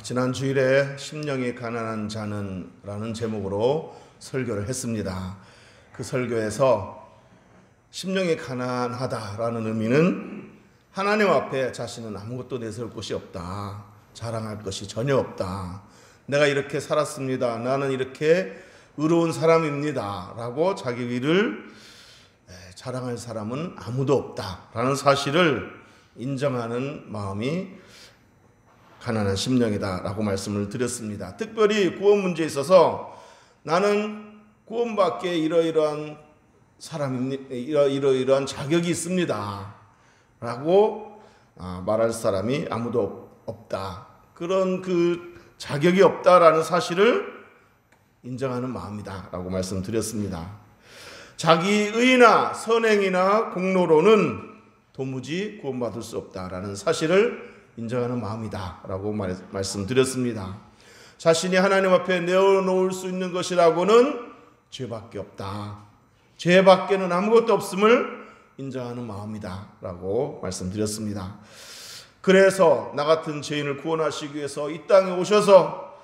지난 주일에 심령이 가난한 자는 라는 제목으로 설교를 했습니다. 그 설교에서 심령이 가난하다라는 의미는 하나님 앞에 자신은 아무것도 내세울 것이 없다, 자랑할 것이 전혀 없다, 내가 이렇게 살았습니다, 나는 이렇게 의로운 사람입니다 라고 자기 위를 자랑할 사람은 아무도 없다라는 사실을 인정하는 마음이 가난한 심령이다라고 말씀을 드렸습니다. 특별히 구원 문제에 있어서 나는 구원받기에 이러이러한 사람입니다, 이러이러한 자격이 있습니다 라고 말할 사람이 아무도 없다, 그런 그 자격이 없다라는 사실을 인정하는 마음이다 라고 말씀드렸습니다. 자기 의나 선행이나 공로로는 도무지 구원받을 수 없다라는 사실을 인정하는 마음이다 라고 말씀드렸습니다. 자신이 하나님 앞에 내어놓을 수 있는 것이라고는 죄밖에 없다, 죄밖에는 아무것도 없음을 인정하는 마음이다 라고 말씀드렸습니다. 그래서 나 같은 죄인을 구원하시기 위해서 이 땅에 오셔서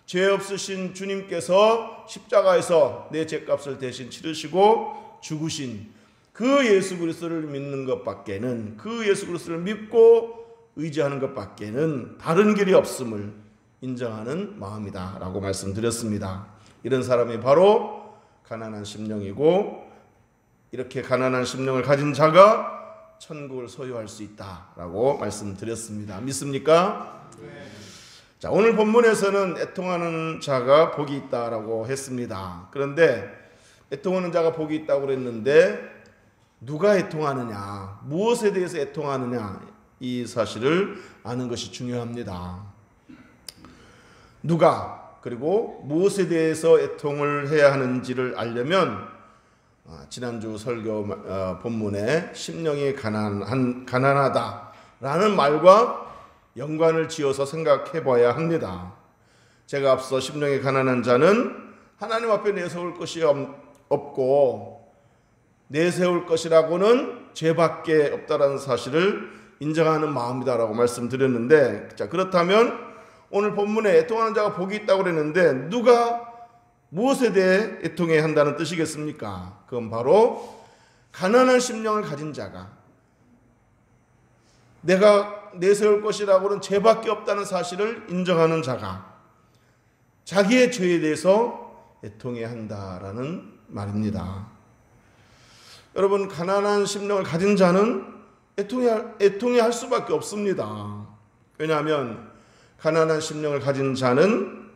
죄 없으신 주님께서 십자가에서 내 죄값을 대신 치르시고 죽으신 그 예수 그리스도를 믿는 것밖에는, 그 예수 그리스도를 믿고 의지하는 것밖에는 다른 길이 없음을 인정하는 마음이다 라고 말씀드렸습니다. 이런 사람이 바로 가난한 심령이고, 이렇게 가난한 심령을 가진 자가 천국을 소유할 수 있다라고 말씀드렸습니다. 믿습니까? 네. 자, 오늘 본문에서는 애통하는 자가 복이 있다라고 했습니다. 그런데 애통하는 자가 복이 있다고 그랬는데 누가 애통하느냐, 무엇에 대해서 애통하느냐, 이 사실을 아는 것이 중요합니다. 누가, 그리고 무엇에 대해서 애통을 해야 하는지를 알려면 지난주 설교 본문에 심령이 가난하다라는 말과 연관을 지어서 생각해 봐야 합니다. 제가 앞서 심령이 가난한 자는 하나님 앞에 내세울 것이 없고 내세울 것이라고는 죄밖에 없다라는 사실을 인정하는 마음이다라고 말씀드렸는데, 자, 그렇다면 오늘 본문에 애통하는 자가 복이 있다고 그랬는데 누가 무엇에 대해 애통해야 한다는 뜻이겠습니까? 그건 바로 가난한 심령을 가진 자가, 내가 내세울 것이라고는 죄밖에 없다는 사실을 인정하는 자가 자기의 죄에 대해서 애통해야 한다라는 말입니다. 여러분, 가난한 심령을 가진 자는 애통해야 할 수밖에 없습니다. 왜냐하면 가난한 심령을 가진 자는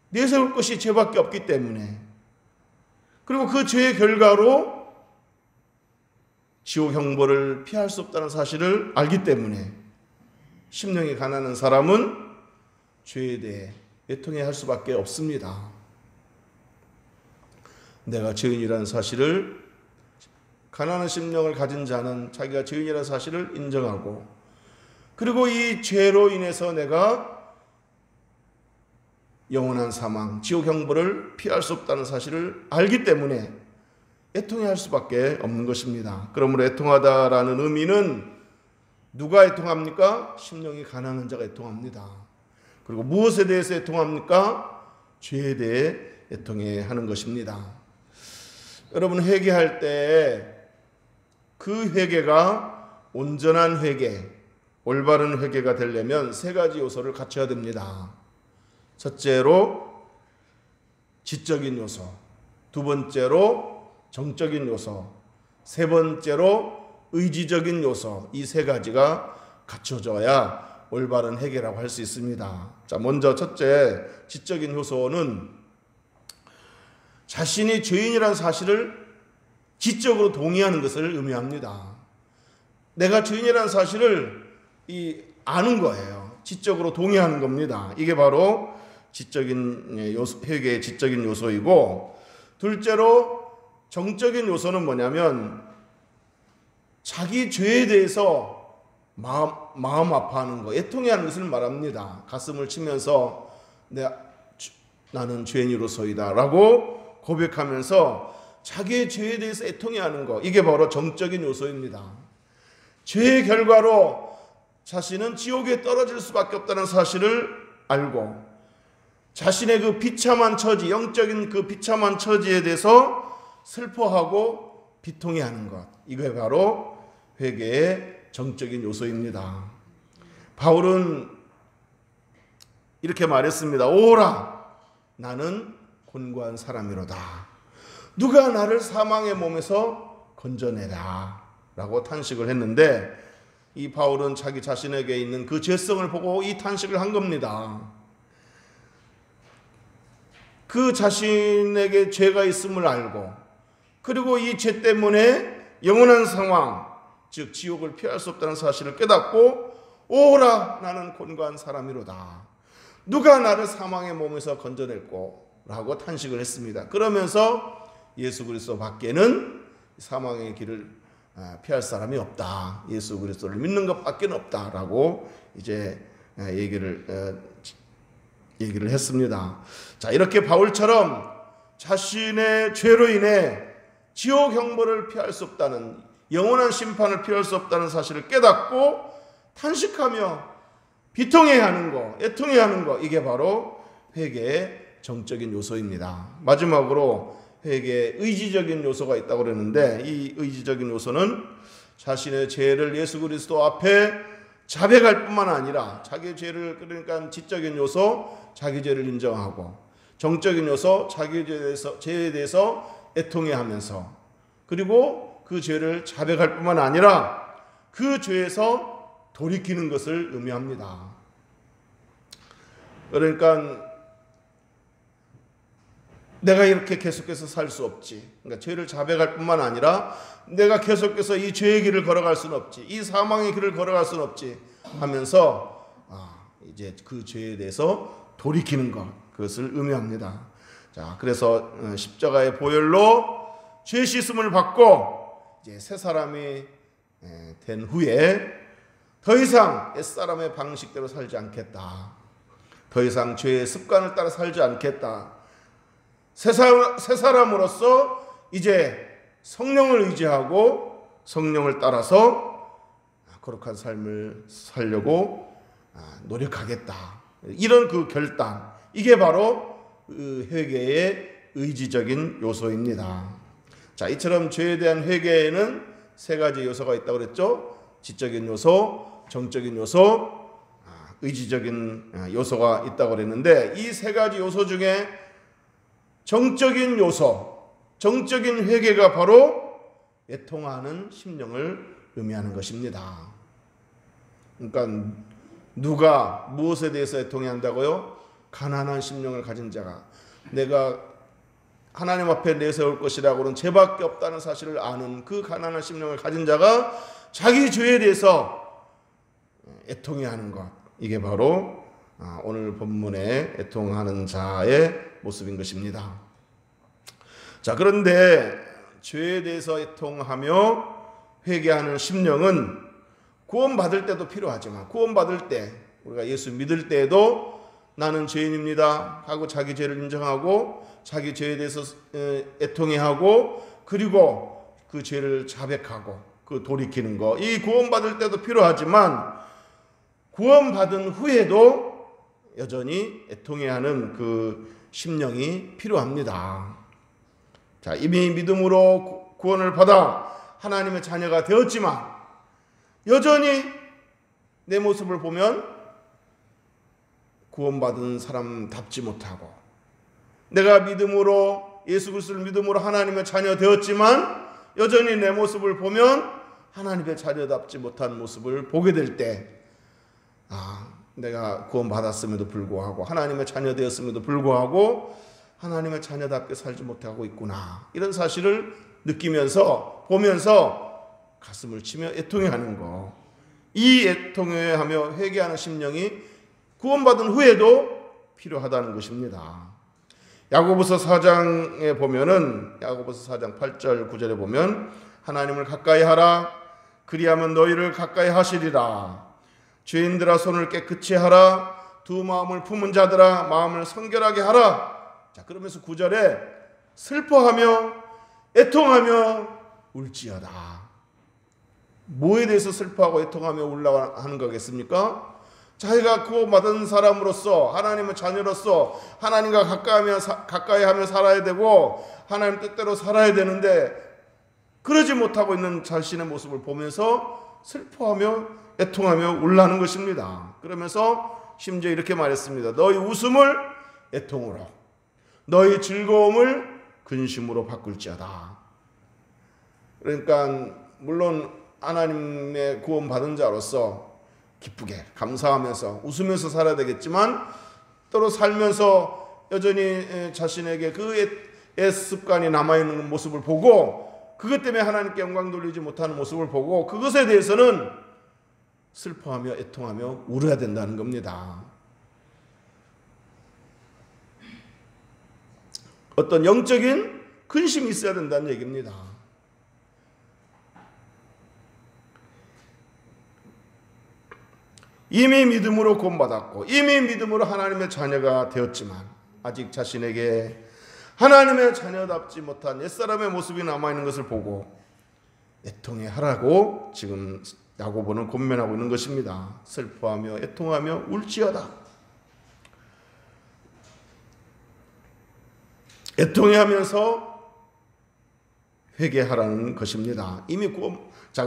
내세울 것이 죄밖에 없기 때문에, 그리고 그 죄의 결과로 지옥 형벌을 피할 수 없다는 사실을 알기 때문에 심령이 가난한 사람은 죄에 대해 애통해야 할 수밖에 없습니다. 내가 죄인이라는 사실을, 가난한 심령을 가진 자는 자기가 죄인이라는 사실을 인정하고, 그리고 이 죄로 인해서 내가 영원한 사망, 지옥 형벌을 피할 수 없다는 사실을 알기 때문에 애통해야 할 수밖에 없는 것입니다. 그러므로 애통하다라는 의미는 누가 애통합니까? 심령이 가난한 자가 애통합니다. 그리고 무엇에 대해서 애통합니까? 죄에 대해 애통해야 하는 것입니다. 여러분, 회개할 때 그 회개가 온전한 회개, 올바른 회개가 되려면 세 가지 요소를 갖춰야 됩니다. 첫째로 지적인 요소, 두 번째로 정적인 요소, 세 번째로 의지적인 요소, 이 세 가지가 갖춰져야 올바른 회개라고 할 수 있습니다. 자, 먼저 첫째, 지적인 요소는 자신이 죄인이라는 사실을 지적으로 동의하는 것을 의미합니다. 내가 죄인이라는 사실을 아는 거예요. 지적으로 동의하는 겁니다. 이게 바로 지적인 요소, 회개의 지적인 요소이고, 둘째로 정적인 요소는 뭐냐면 자기 죄에 대해서 마음 아파하는 거, 애통해하는 것을 말합니다. 가슴을 치면서 나는 죄인으로서이다 라고 고백하면서 자기의 죄에 대해서 애통해하는 거, 이게 바로 정적인 요소입니다. 죄의 결과로 자신은 지옥에 떨어질 수밖에 없다는 사실을 알고 자신의 그 비참한 처지, 영적인 그 비참한 처지에 대해서 슬퍼하고 비통해하는 것, 이게 바로 회개의 정적인 요소입니다. 바울은 이렇게 말했습니다. 오라, 나는 곤고한 사람이로다. 누가 나를 사망의 몸에서 건져내라 라고 탄식을 했는데, 이 바울은 자기 자신에게 있는 그 죄성을 보고 이 탄식을 한 겁니다. 그 자신에게 죄가 있음을 알고, 그리고 이 죄 때문에 영원한 상황, 즉 지옥을 피할 수 없다는 사실을 깨닫고 오라, 나는 곤고한 사람이로다. 누가 나를 사망의 몸에서 건져낼꼬 라고 탄식을 했습니다. 그러면서 예수 그리스도 밖에는 사망의 길을 피할 사람이 없다. 예수 그리스도를 믿는 것밖에 없다라고 이제 얘기를 했습니다. 자, 이렇게 바울처럼 자신의 죄로 인해 지옥 형벌을 피할 수 없다는, 영원한 심판을 피할 수 없다는 사실을 깨닫고 탄식하며 비통해하는 거, 애통해하는 거, 이게 바로 회개의 정적인 요소입니다. 마지막으로 회개의 의지적인 요소가 있다고 그랬는데, 이 의지적인 요소는 자신의 죄를 예수 그리스도 앞에 자백할 뿐만 아니라 자기 죄를, 그러니까 지적인 요소, 자기 죄를 인정하고, 정적인 요소, 자기 죄에 대해서 애통해하면서, 그리고 그 죄를 자백할 뿐만 아니라 그 죄에서 돌이키는 것을 의미합니다. 그러니까 내가 이렇게 계속해서 살 수 없지. 그러니까 죄를 자백할 뿐만 아니라 내가 계속해서 이 죄의 길을 걸어갈 수는 없지, 이 사망의 길을 걸어갈 수는 없지 하면서 이제 그 죄에 대해서 돌이키는 것, 그것을 의미합니다. 자, 그래서 십자가의 보혈로 죄 씻음을 받고 이제 새 사람이 된 후에 더 이상 옛사람의 방식대로 살지 않겠다. 더 이상 죄의 습관을 따라 살지 않겠다. 새 사람으로서 이제 성령을 의지하고 성령을 따라서 거룩한 삶을 살려고 노력하겠다. 이런 그 결단, 이게 바로 회개의 의지적인 요소입니다. 자, 이처럼 죄에 대한 회개에는 세 가지 요소가 있다고 그랬죠. 지적인 요소, 정적인 요소, 의지적인 요소가 있다고 그랬는데, 이 세 가지 요소 중에 정적인 요소, 정적인 회개가 바로 애통하는 심령을 의미하는 것입니다. 그러니까 누가 무엇에 대해서 애통해야 한다고요? 가난한 심령을 가진 자가, 내가 하나님 앞에 내세울 것이라고는 죄밖에 없다는 사실을 아는 그 가난한 심령을 가진 자가 자기 죄에 대해서 애통해야 하는 것, 이게 바로 오늘 본문에 애통하는 자의 모습인 것입니다. 자, 그런데 죄에 대해서 애통하며 회개하는 심령은 구원받을 때도 필요하지만, 구원받을 때, 우리가 예수 믿을 때에도 나는 죄인입니다 하고 자기 죄를 인정하고 자기 죄에 대해서 애통해하고, 그리고 그 죄를 자백하고 그 돌이키는 거, 이 구원받을 때도 필요하지만 구원받은 후에도 여전히 애통해하는 그 심령이 필요합니다. 자, 이미 믿음으로 구원을 받아 하나님의 자녀가 되었지만 여전히 내 모습을 보면 구원받은 사람답지 못하고, 내가 믿음으로, 예수 그리스도를 믿음으로 하나님의 자녀 되었지만 여전히 내 모습을 보면 하나님의 자녀답지 못한 모습을 보게 될 때, 내가 구원받았음에도 불구하고, 하나님의 자녀 되었음에도 불구하고 하나님의 자녀답게 살지 못하고 있구나, 이런 사실을 느끼면서, 보면서 가슴을 치며 애통해하는 거, 이 애통해하며 회개하는 심령이 구원받은 후에도 필요하다는 것입니다. 야고보서 4장에 보면은, 야고보서 4장 8절 9절에 보면, 하나님을 가까이 하라, 그리하면 너희를 가까이 하시리라. 죄인들아 손을 깨끗이 하라. 두 마음을 품은 자들아 마음을 성결하게 하라. 자, 그러면서 9절에 슬퍼하며 애통하며 울지어다. 뭐에 대해서 슬퍼하고 애통하며 울라고 하는 거겠습니까? 자기가 구원받은 사람으로서, 하나님의 자녀로서 하나님과 가까이 하며 살아야 되고 하나님 뜻대로 살아야 되는데 그러지 못하고 있는 자신의 모습을 보면서 슬퍼하며 애통하며 울라는 것입니다. 그러면서 심지어 이렇게 말했습니다. 너희 웃음을 애통으로, 너희 즐거움을 근심으로 바꿀지어다. 그러니까 물론 하나님의 구원받은 자로서 기쁘게 감사하면서 웃으면서 살아야 되겠지만 또로 살면서 여전히 자신에게 그 습관이 남아있는 모습을 보고 그것 때문에 하나님께 영광 돌리지 못하는 모습을 보고 그것에 대해서는 슬퍼하며 애통하며 울어야 된다는 겁니다. 어떤 영적인 근심이 있어야 된다는 얘기입니다. 이미 믿음으로 구원받았고 이미 믿음으로 하나님의 자녀가 되었지만 아직 자신에게 하나님의 자녀답지 못한 옛사람의 모습이 남아있는 것을 보고 애통해 하라고 지금 야고보는 권면하고 있는 것입니다. 슬퍼하며 애통하며 울지어다. 애통해 하면서 회개하라는 것입니다. 이미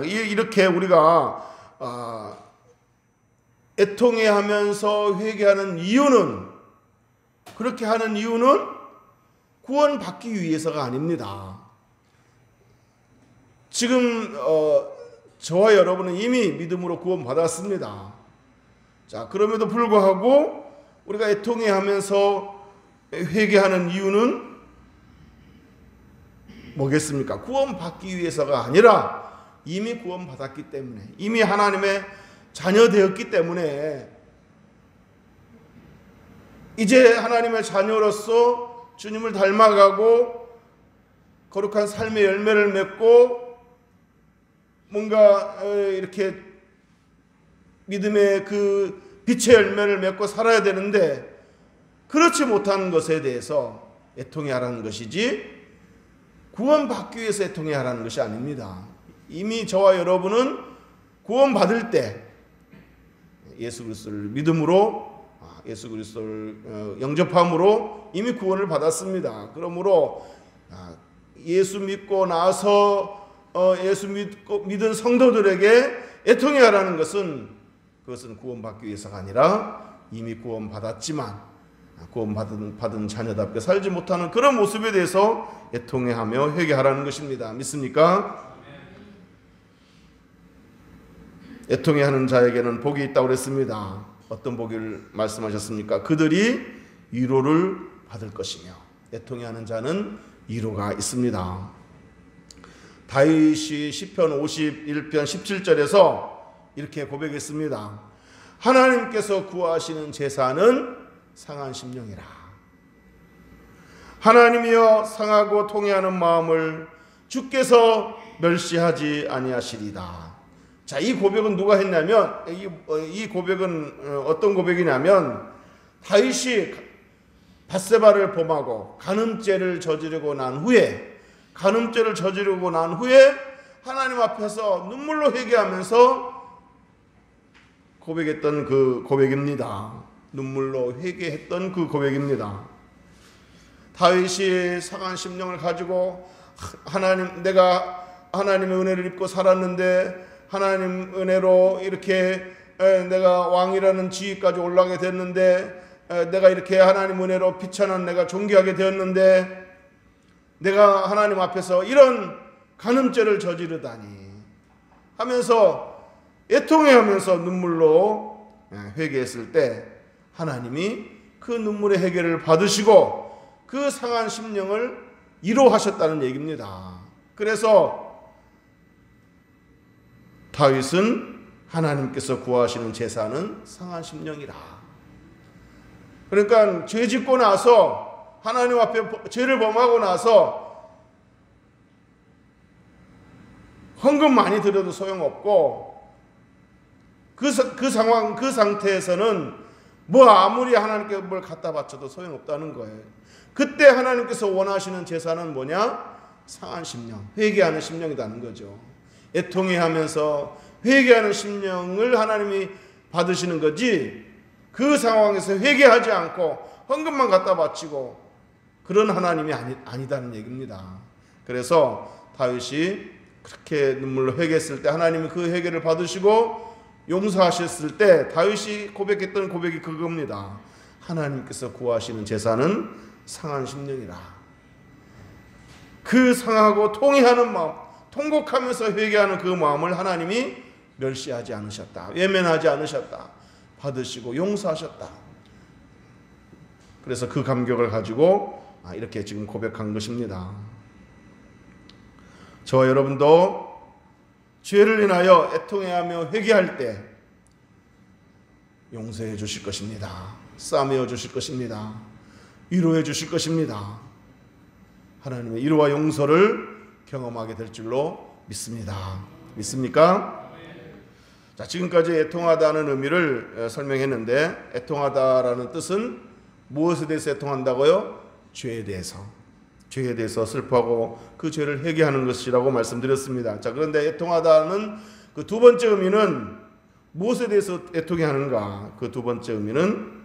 이렇게 우리가 애통해 하면서 회개하는 이유는, 그렇게 하는 이유는 구원받기 위해서가 아닙니다. 지금 저와 여러분은 이미 믿음으로 구원받았습니다. 자, 그럼에도 불구하고 우리가 애통해 하면서 회개하는 이유는 뭐겠습니까? 구원받기 위해서가 아니라 이미 구원받았기 때문에, 이미 하나님의 자녀 되었기 때문에 이제 하나님의 자녀로서 주님을 닮아가고 거룩한 삶의 열매를 맺고 뭔가 이렇게 믿음의 그 빛의 열매를 맺고 살아야 되는데 그렇지 못한 것에 대해서 애통해 하라는 것이지 구원받기 위해서 애통해 하라는 것이 아닙니다. 이미 저와 여러분은 구원받을 때 예수 그리스도를 믿음으로, 예수 그리스도를 영접함으로 이미 구원을 받았습니다. 그러므로 예수 믿고 나서 예수 믿은 성도들에게 애통해 하라는 것은 그것은 구원받기 위해서가 아니라 이미 구원받았지만 구원받은 자녀답게 살지 못하는 그런 모습에 대해서 애통해하며 회개하라는 것입니다. 믿습니까? 애통해하는 자에게는 복이 있다고 그랬습니다. 어떤 복을 말씀하셨습니까? 그들이 위로를 받을 것이며 애통해하는 자는 위로가 있습니다. 다윗이 시편 51편 17절에서 이렇게 고백했습니다. 하나님께서 구하시는 제사는 상한 심령이라. 하나님이여 상하고 통회하는 마음을 주께서 멸시하지 아니하시리다. 자, 이 고백은 누가 했냐면, 이 고백은 어떤 고백이냐면 다윗이 밧세바를 범하고 간음죄를 저지르고 난 후에 하나님 앞에서 눈물로 회개하면서 고백했던 그 고백입니다. 눈물로 회개했던 그 고백입니다. 다윗이 상한 심령을 가지고 내가 하나님의 은혜를 입고 살았는데 하나님 은혜로 이렇게 내가 왕이라는 지위까지 올라가게 됐는데 내가 이렇게 하나님 은혜로 비천한 내가 존귀하게 되었는데 내가 하나님 앞에서 이런 간음죄를 저지르다니 하면서 애통해하면서 눈물로 회개했을 때 하나님이 그 눈물의 해결을 받으시고 그 상한 심령을 위로하셨다는 얘기입니다. 그래서 다윗은 하나님께서 구하시는 제사는 상한 심령이라. 그러니까 죄 짓고 나서 하나님 앞에 죄를 범하고 나서 헌금 많이 드려도 소용없고 그 상태에서는 뭐 아무리 하나님께 뭘 갖다 바쳐도 소용없다는 거예요. 그때 하나님께서 원하시는 제사는 뭐냐? 상한 심령, 회개하는 심령이라는 거죠. 애통해하면서 회개하는 심령을 하나님이 받으시는 거지, 그 상황에서 회개하지 않고 헌금만 갖다 바치고 그런 하나님이 아니다는 얘기입니다. 그래서 다윗이 그렇게 눈물로 회개했을 때 하나님이 그 회개를 받으시고 용서하셨을 때 다윗이 고백했던 고백이 그겁니다. 하나님께서 구하시는 제사는 상한 심령이라. 그 상하고 통회하는 마음, 통곡하면서 회개하는 그 마음을 하나님이 멸시하지 않으셨다, 외면하지 않으셨다, 받으시고 용서하셨다. 그래서 그 감격을 가지고 이렇게 지금 고백한 것입니다. 저와 여러분도 죄를 인하여 애통해하며 회개할 때 용서해 주실 것입니다. 싸매어 주실 것입니다. 위로해 주실 것입니다. 하나님의 위로와 용서를 경험하게 될 줄로 믿습니다. 믿습니까? 자, 지금까지 애통하다는 의미를 설명했는데, 애통하다라는 뜻은 무엇에 대해서 애통한다고요? 죄에 대해서. 죄에 대해서 슬퍼하고 그 죄를 회개하는 것이라고 말씀드렸습니다. 자, 그런데 애통하다는 그 두 번째 의미는 무엇에 대해서 애통해 하는가? 그 두 번째 의미는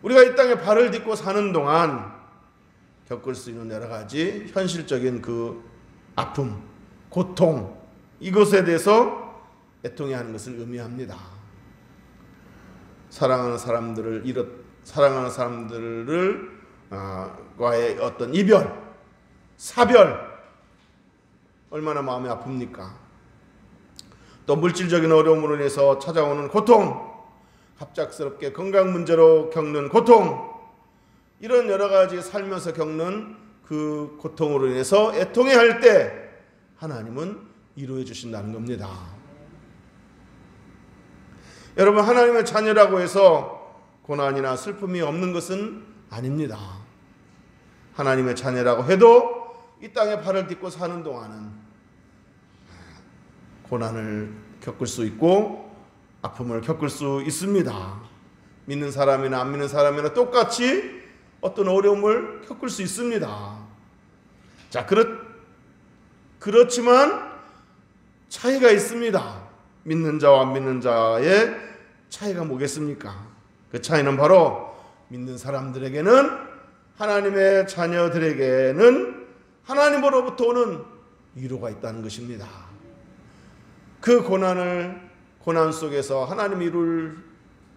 우리가 이 땅에 발을 딛고 사는 동안 겪을 수 있는 여러 가지 현실적인 그 아픔, 고통, 이것에 대해서 애통해 하는 것을 의미합니다. 사랑하는 사람들을 과의 어떤 이별, 사별, 얼마나 마음이 아픕니까? 또 물질적인 어려움으로 인해서 찾아오는 고통, 갑작스럽게 건강 문제로 겪는 고통, 이런 여러 가지 살면서 겪는 그 고통으로 인해서 애통해 할 때 하나님은 위로해 주신다는 겁니다. 여러분, 하나님의 자녀라고 해서 고난이나 슬픔이 없는 것은 아닙니다. 하나님의 자녀라고 해도 이 땅에 발을 딛고 사는 동안은 고난을 겪을 수 있고 아픔을 겪을 수 있습니다. 믿는 사람이나 안 믿는 사람이나 똑같이 어떤 어려움을 겪을 수 있습니다. 자, 그렇지만 차이가 있습니다. 믿는 자와 안 믿는 자의 차이가 뭐겠습니까? 그 차이는 바로 믿는 사람들에게는, 하나님의 자녀들에게는 하나님으로부터 오는 위로가 있다는 것입니다. 그 고난 속에서 하나님의 위로를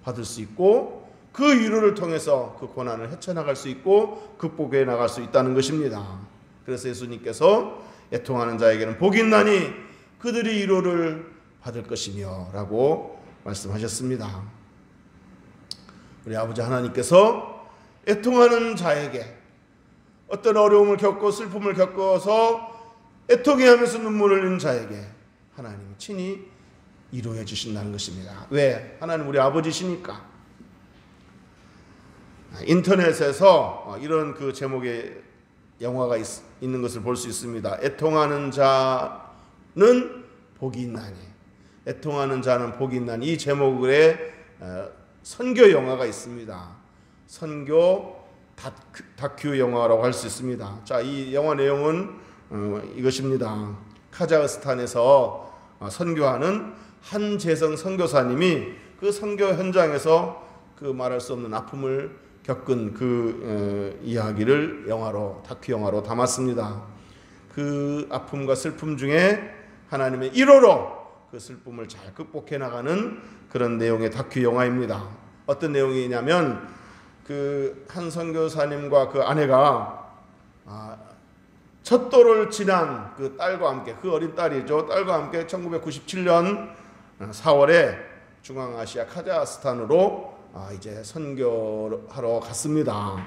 받을 수 있고, 그 위로를 통해서 그 고난을 헤쳐나갈 수 있고 극복해 나갈 수 있다는 것입니다. 그래서 예수님께서 애통하는 자에게는 복이 있나니 그들이 위로를 받을 것이며 라고 말씀하셨습니다. 우리 아버지 하나님께서 애통하는 자에게, 어떤 어려움을 겪고 슬픔을 겪어서 애통해하면서 눈물을 흘리는 자에게 하나님이 친히 위로해 주신다는 것입니다. 왜? 하나님 우리 아버지시니까. 인터넷에서 이런 그 제목의 영화가 있는 것을 볼 수 있습니다. 애통하는 자는 복이 있나니, 애통하는 자는 복이 있나니, 이 제목의 선교 영화가 있습니다. 선교 다큐 영화라고 할 수 있습니다. 자, 이 영화 내용은 이것입니다. 카자흐스탄에서 선교하는 한재성 선교사님이 그 선교 현장에서 그 말할 수 없는 아픔을 겪은 그 이야기를 다큐 영화로 담았습니다. 그 아픔과 슬픔 중에 하나님의 1호로 그 슬픔을 잘 극복해 나가는 그런 내용의 다큐 영화입니다. 어떤 내용이냐면, 그 한 선교사님과 그 아내가 첫 돌을 지난 그 딸과 함께, 그 어린 딸이죠, 딸과 함께 1997년 4월에 중앙아시아 카자흐스탄으로 이제 선교하러 갔습니다.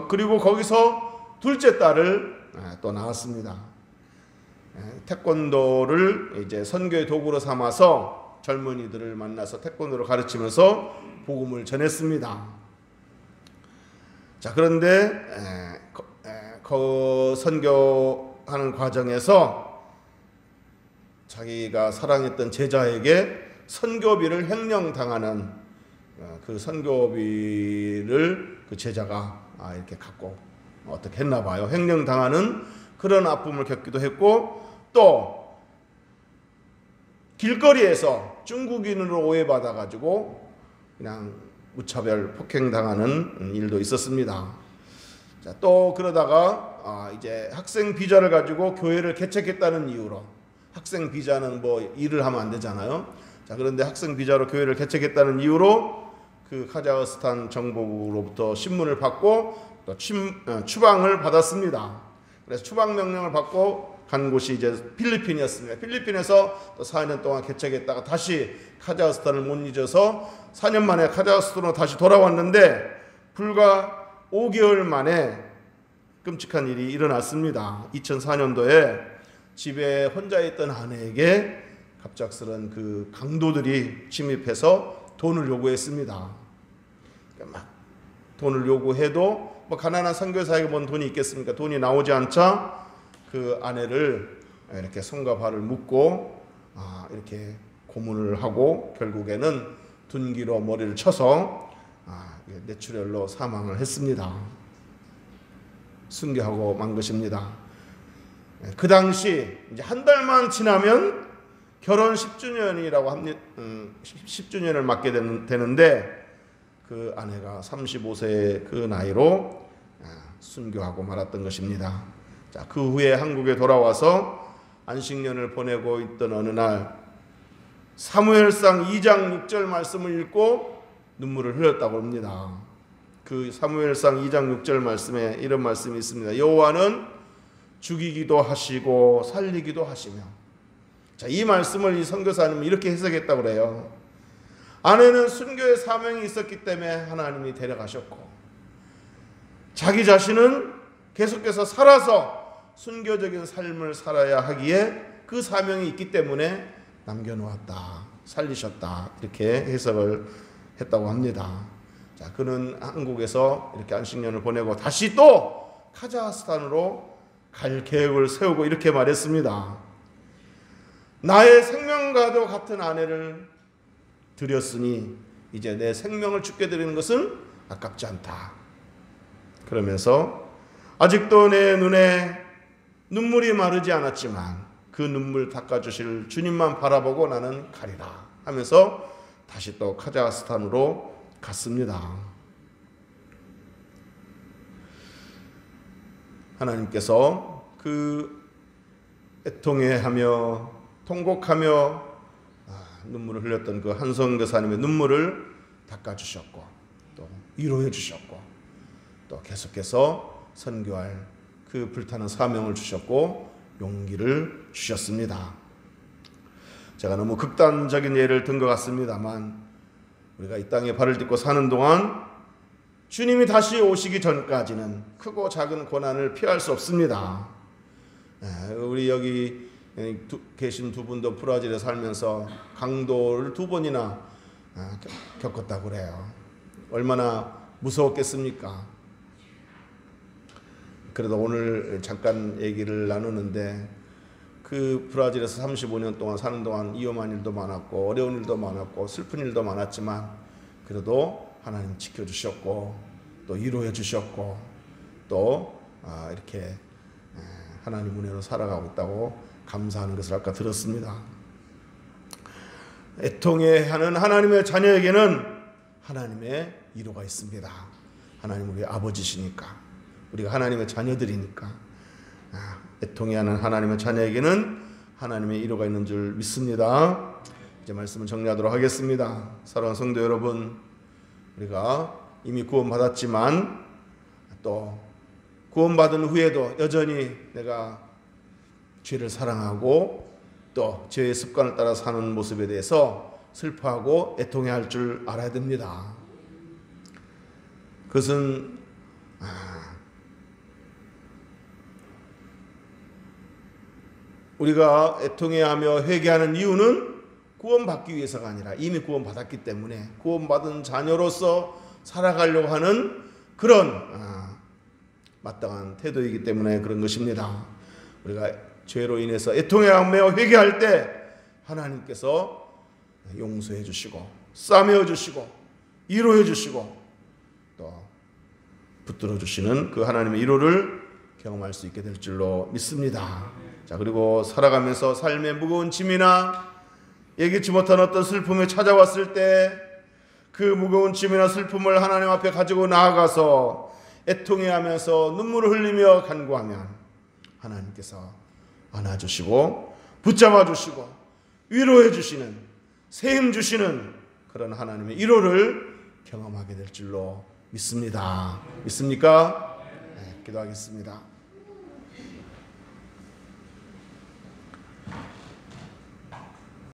그리고 거기서 둘째 딸을 또 낳았습니다. 태권도를 이제 선교의 도구로 삼아서 젊은이들을 만나서 태권도를 가르치면서 복음을 전했습니다. 자, 그런데 그 선교하는 과정에서 자기가 사랑했던 제자에게 선교비를 횡령당하는, 그 선교비를 그 제자가 이렇게 갖고 어떻게 했나 봐요. 횡령당하는 그런 아픔을 겪기도 했고, 또 길거리에서 중국인으로 오해받아가지고 그냥 무차별 폭행당하는 일도 있었습니다. 자, 또 그러다가 이제 학생 비자를 가지고 교회를 개척했다는 이유로, 학생 비자는 뭐 일을 하면 안 되잖아요. 자, 그런데 학생 비자로 교회를 개척했다는 이유로 그 카자흐스탄 정부로부터 신문을 받고 또 추방을 받았습니다. 그래서 추방 명령을 받고 간 곳이 이제 필리핀이었습니다. 필리핀에서 또 4년 동안 개척했다가 다시 카자흐스탄을 못 잊어서 4년 만에 카자흐스탄으로 다시 돌아왔는데 불과 5개월 만에 끔찍한 일이 일어났습니다. 2004년도에 집에 혼자 있던 아내에게 갑작스런 그 강도들이 침입해서 돈을 요구했습니다. 막 돈을 요구해도 뭐 가난한 선교사에게 뭔 돈이 있겠습니까? 돈이 나오지 않자 그 아내를 이렇게 손과 발을 묶고 이렇게 고문을 하고 결국에는 둔기로 머리를 쳐서 뇌출혈로 사망을 했습니다. 순교하고 만 것입니다. 그 당시 이제 한 달만 지나면 결혼 10주년이라고 합니다. 10주년을 맞게 되는데 그 아내가 35세의 그 나이로 순교하고 말았던 것입니다. 자, 그 후에 한국에 돌아와서 안식년을 보내고 있던 어느 날 사무엘상 2장 6절 말씀을 읽고 눈물을 흘렸다고 합니다. 그 사무엘상 2장 6절 말씀에 이런 말씀이 있습니다. 여호와는 죽이기도 하시고 살리기도 하시며. 자, 이 말씀을 이 선교사님은 이렇게 해석했다고 그래요. 아내는 순교의 사명이 있었기 때문에 하나님이 데려가셨고, 자기 자신은 계속해서 살아서 순교적인 삶을 살아야 하기에 그 사명이 있기 때문에 남겨놓았다, 살리셨다, 이렇게 해석을 했다고 합니다. 자, 그는 한국에서 이렇게 안식년을 보내고 다시 또 카자흐스탄으로 갈 계획을 세우고 이렇게 말했습니다. 나의 생명과도 같은 아내를 드렸으니 이제 내 생명을 죽게 드리는 것은 아깝지 않다. 그러면서 아직도 내 눈에 눈물이 마르지 않았지만 그 눈물 닦아주실 주님만 바라보고 나는 가리라 하면서 다시 또 카자흐스탄으로 갔습니다. 하나님께서 그 애통해하며 통곡하며 눈물을 흘렸던 그 한성 교사님의 눈물을 닦아주셨고 또 위로해 주셨고 또 계속해서 선교할 그 불타는 사명을 주셨고 용기를 주셨습니다. 제가 너무 극단적인 예를 든 것 같습니다만 우리가 이 땅에 발을 딛고 사는 동안 주님이 다시 오시기 전까지는 크고 작은 고난을 피할 수 없습니다. 우리 여기 계신 두 분도 브라질에 살면서 강도를 2번이나 겪었다고 그래요. 얼마나 무서웠겠습니까? 그래도 오늘 잠깐 얘기를 나누는데 그 브라질에서 35년 동안 사는 동안 위험한 일도 많았고 어려운 일도 많았고 슬픈 일도 많았지만 그래도 하나님 지켜주셨고 또 위로해 주셨고 또 이렇게 하나님 은혜로 살아가고 있다고 감사하는 것을 아까 들었습니다. 애통해하는 하나님의 자녀에게는 하나님의 위로가 있습니다. 하나님 우리 아버지시니까 우리가 하나님의 자녀들이니까 애통해하는 하나님의 자녀에게는 하나님의 위로가 있는 줄 믿습니다. 이제 말씀을 정리하도록 하겠습니다. 사랑하는 성도 여러분, 우리가 이미 구원받았지만 또 구원받은 후에도 여전히 내가 죄를 사랑하고 또 죄의 습관을 따라 사는 모습에 대해서 슬퍼하고 애통해야 할 줄 알아야 됩니다. 그것은 우리가 애통해하며 회개하는 이유는 구원받기 위해서가 아니라 이미 구원받았기 때문에 구원받은 자녀로서 살아가려고 하는 그런 마땅한 태도이기 때문에 그런 것입니다. 우리가 죄로 인해서 애통해하며 회개할 때 하나님께서 용서해 주시고 싸매어 주시고 위로해 주시고 또 붙들어 주시는 그 하나님의 위로를 경험할 수 있게 될 줄로 믿습니다. 자, 그리고 살아가면서 삶의 무거운 짐이나 예기치 못한 어떤 슬픔이 찾아왔을 때 그 무거운 짐이나 슬픔을 하나님 앞에 가지고 나아가서 애통해하면서 눈물을 흘리며 간구하면 하나님께서 안아주시고 붙잡아 주시고 위로해 주시는, 새 힘 주시는 그런 하나님의 위로를 경험하게 될 줄로 믿습니다. 믿습니까? 네, 기도하겠습니다.